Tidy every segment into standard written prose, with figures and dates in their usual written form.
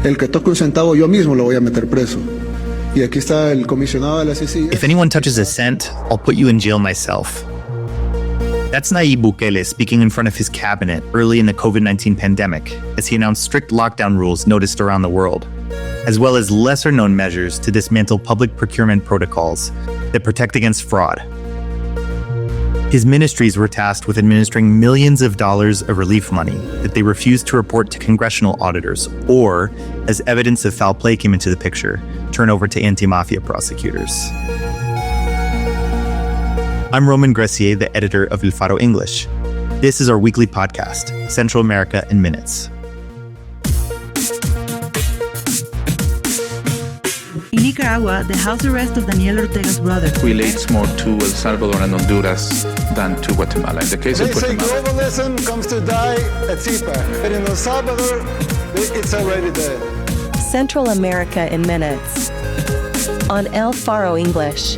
El que toque un centavo yo mismo lo voy a meter preso. Y aquí está el comisionado de las CCIs. If anyone touches a cent, I'll put you in jail myself. That's Nayib Bukele speaking in front of his cabinet early in the COVID-19 pandemic as he announced strict lockdown rules noticed around the world, as well as lesser-known measures to dismantle public procurement protocols that protect against fraud. His ministries were tasked with administering millions of dollars of relief money that they refused to report to congressional auditors or, as evidence of foul play came into the picture, turn over to anti-mafia prosecutors. I'm Roman Gressier, the editor of Faro English. This is our weekly podcast, Central America in Minutes. In Nicaragua, the house arrest of Daniel Ortega's brother relates more to El Salvador and Honduras than to Guatemala. In the case of Guatemala, Globalism comes to die at CPAC, but in El Salvador, it's already dead. Central America in Minutes on Faro English.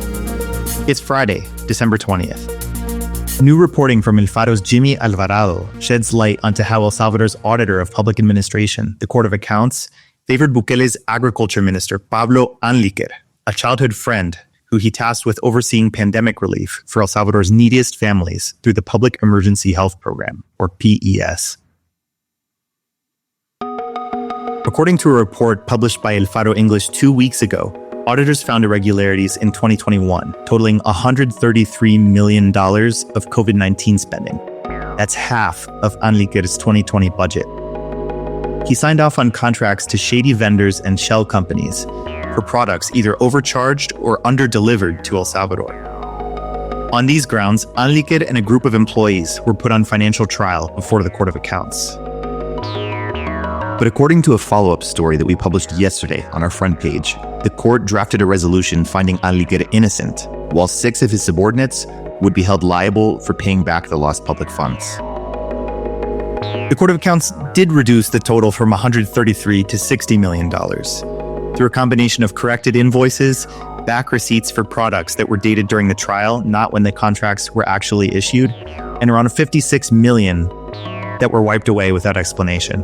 It's Friday, December 20th. New reporting from El Faro's Jimmy Alvarado sheds light onto how El Salvador's Auditor of Public Administration, the Court of Accounts, favored Bukele's Agriculture Minister Pablo Anliker, a childhood friend who he tasked with overseeing pandemic relief for El Salvador's neediest families through the Public Emergency Health Program, or PES. According to a report published by El Faro English 2 weeks ago, auditors found irregularities in 2021, totaling $133 million of COVID-19 spending. That's half of Anliker's 2020 budget. He signed off on contracts to shady vendors and shell companies for products either overcharged or underdelivered to El Salvador. On these grounds, Anliker and a group of employees were put on financial trial before the Court of Accounts. But according to a follow-up story that we published yesterday on our front page, the court drafted a resolution finding Anliker innocent, while 6 of his subordinates would be held liable for paying back the lost public funds. The Court of Accounts did reduce the total from $133 to $60 million through a combination of corrected invoices, back receipts for products that were dated during the trial, not when the contracts were actually issued, and around $56 million that were wiped away without explanation.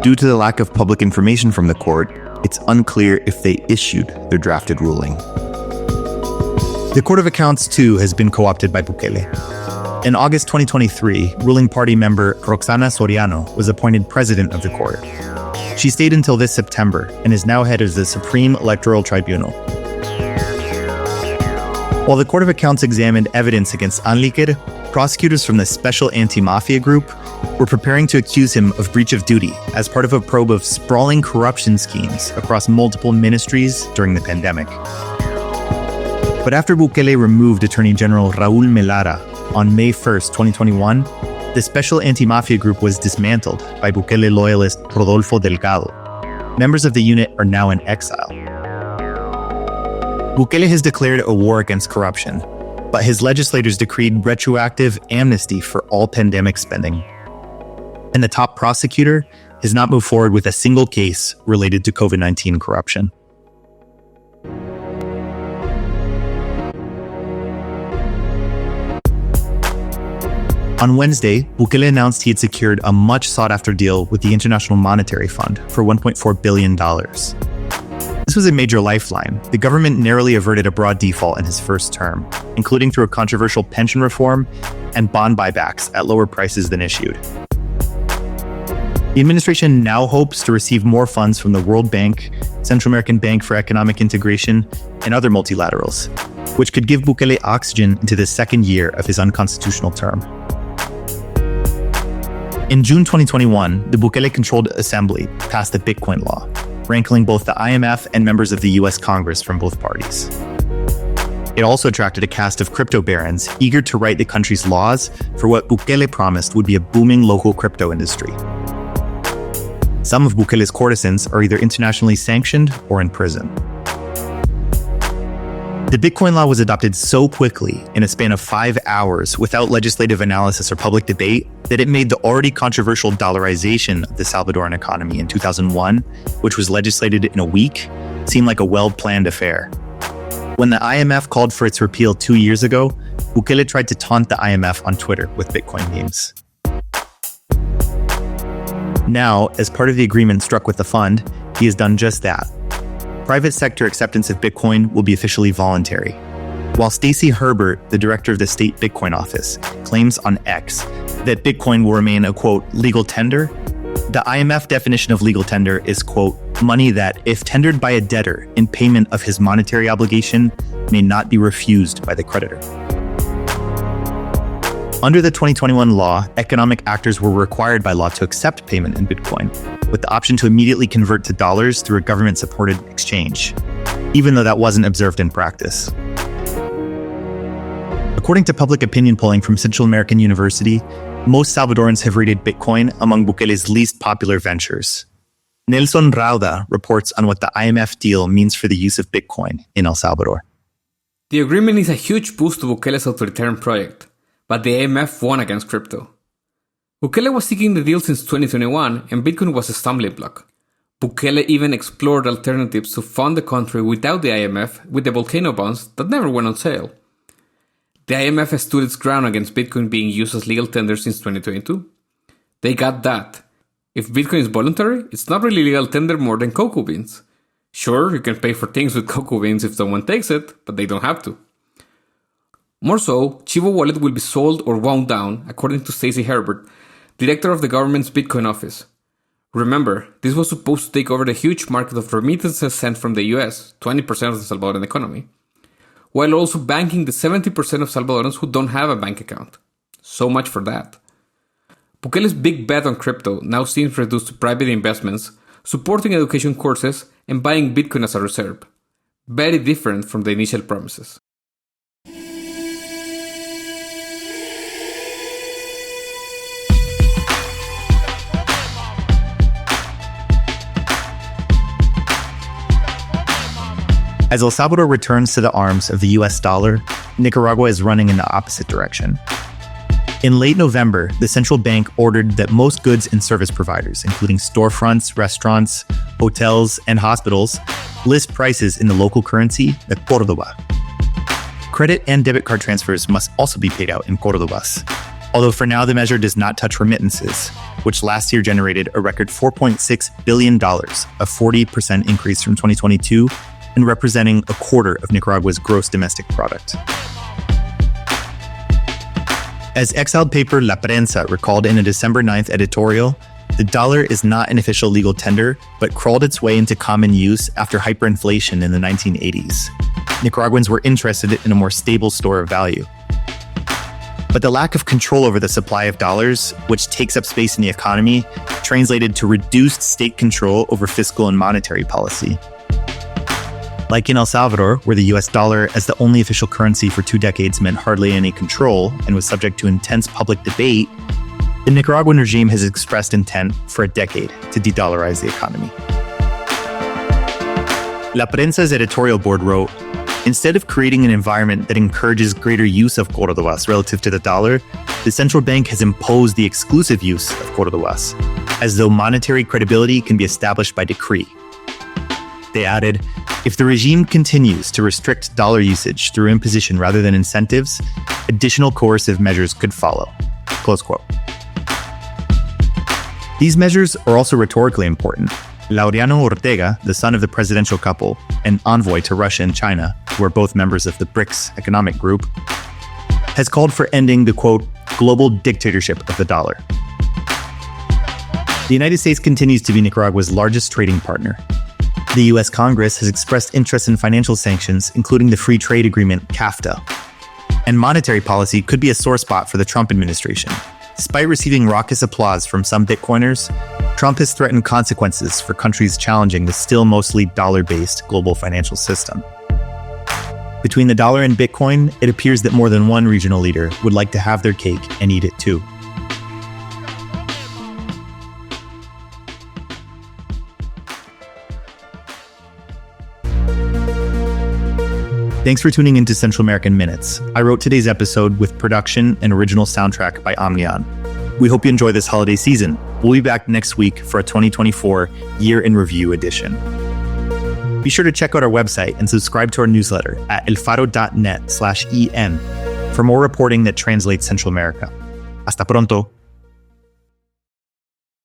Due to the lack of public information from the court, it's unclear if they issued their drafted ruling. The Court of Accounts, too, has been co-opted by Bukele. In August 2023, ruling party member Roxana Soriano was appointed president of the court. She stayed until this September and is now head of the Supreme Electoral Tribunal. While the Court of Accounts examined evidence against Anliker, prosecutors from the Special Anti-Mafia Group were preparing to accuse him of breach of duty as part of a probe of sprawling corruption schemes across multiple ministries during the pandemic. But after Bukele removed Attorney General Raul Melara on May 1st, 2021, the Special Anti-Mafia Group was dismantled by Bukele loyalist Rodolfo Delgado. Members of the unit are now in exile. Bukele has declared a war against corruption, but his legislators decreed retroactive amnesty for all pandemic spending. And the top prosecutor has not moved forward with a single case related to COVID-19 corruption. On Wednesday, Bukele announced he had secured a much sought-after deal with the International Monetary Fund for $1.4 billion. This was a major lifeline. The government narrowly averted a broad default in his first term, including through a controversial pension reform and bond buybacks at lower prices than issued. The administration now hopes to receive more funds from the World Bank, Central American Bank for Economic Integration, and other multilaterals, which could give Bukele oxygen into the second year of his unconstitutional term. In June 2021, the Bukele-controlled Assembly passed the Bitcoin law, rankling both the IMF and members of the US Congress from both parties. It also attracted a cast of crypto barons eager to write the country's laws for what Bukele promised would be a booming local crypto industry. Some of Bukele's courtesans are either internationally sanctioned or in prison. The Bitcoin law was adopted so quickly, in a span of 5 hours, without legislative analysis or public debate, that it made the already controversial dollarization of the Salvadoran economy in 2001, which was legislated in a week, seem like a well-planned affair. When the IMF called for its repeal 2 years ago, Bukele tried to taunt the IMF on Twitter with Bitcoin memes. Now, as part of the agreement struck with the fund, he has done just that. Private sector acceptance of Bitcoin will be officially voluntary. While Stacey Herbert, the director of the state Bitcoin office, claims on X that Bitcoin will remain a, quote, legal tender, the IMF definition of legal tender is, quote, money that, if tendered by a debtor in payment of his monetary obligation, may not be refused by the creditor. Under the 2021 law, economic actors were required by law to accept payment in Bitcoin, with the option to immediately convert to dollars through a government-supported exchange, even though that wasn't observed in practice. According to public opinion polling from Central American University, most Salvadorans have rated Bitcoin among Bukele's least popular ventures. Nelson Rauda reports on what the IMF deal means for the use of Bitcoin in El Salvador. The agreement is a huge boost to Bukele's authoritarian project, but the IMF won against crypto. Bukele was seeking the deal since 2021, and Bitcoin was a stumbling block. Bukele even explored alternatives to fund the country without the IMF with the volcano bonds that never went on sale. The IMF has stood its ground against Bitcoin being used as legal tender since 2022. They got that. If Bitcoin is voluntary, it's not really legal tender more than cocoa beans. Sure, you can pay for things with cocoa beans if someone takes it, but they don't have to. More so, Chivo Wallet will be sold or wound down, according to Stacey Herbert, director of the government's Bitcoin office. Remember, this was supposed to take over the huge market of remittances sent from the US, 20% of the Salvadoran economy, while also banking the 70% of Salvadorans who don't have a bank account. So much for that. Bukele's big bet on crypto now seems reduced to private investments, supporting education courses, and buying Bitcoin as a reserve. Very different from the initial promises. As El Salvador returns to the arms of the US dollar, Nicaragua is running in the opposite direction. In late November, the central bank ordered that most goods and service providers, including storefronts, restaurants, hotels, and hospitals, list prices in the local currency, the córdoba. Credit and debit card transfers must also be paid out in córdobas, although for now the measure does not touch remittances, which last year generated a record $4.6 billion, a 40% increase from 2022, and representing a quarter of Nicaragua's gross domestic product. As exiled paper La Prensa recalled in a December 9th editorial, the dollar is not an official legal tender, but crawled its way into common use after hyperinflation in the 1980s. Nicaraguans were interested in a more stable store of value. But the lack of control over the supply of dollars, which takes up space in the economy, translated to reduced state control over fiscal and monetary policy. Like in El Salvador, where the US dollar as the only official currency for 2 decades meant hardly any control and was subject to intense public debate, the Nicaraguan regime has expressed intent for a decade to de-dollarize the economy. La Prensa's editorial board wrote, instead of creating an environment that encourages greater use of córdobas relative to the dollar, the central bank has imposed the exclusive use of córdobas, as though monetary credibility can be established by decree. They added, if the regime continues to restrict dollar usage through imposition rather than incentives, additional coercive measures could follow. Close quote. These measures are also rhetorically important. Laureano Ortega, the son of the presidential couple, and envoy to Russia and China, who are both members of the BRICS economic group, has called for ending the, quote, global dictatorship of the dollar. The United States continues to be Nicaragua's largest trading partner. The U.S. Congress has expressed interest in financial sanctions, including the Free Trade Agreement, CAFTA. And monetary policy could be a sore spot for the Trump administration. Despite receiving raucous applause from some Bitcoiners, Trump has threatened consequences for countries challenging the still mostly dollar-based global financial system. Between the dollar and Bitcoin, it appears that more than one regional leader would like to have their cake and eat it too. Thanks for tuning into Central American Minutes. I wrote today's episode with production and original soundtrack by Omnion. We hope you enjoy this holiday season. We'll be back next week for a 2024 Year in Review edition. Be sure to check out our website and subscribe to our newsletter at elfaro.net/en for more reporting that translates Central America. Hasta pronto.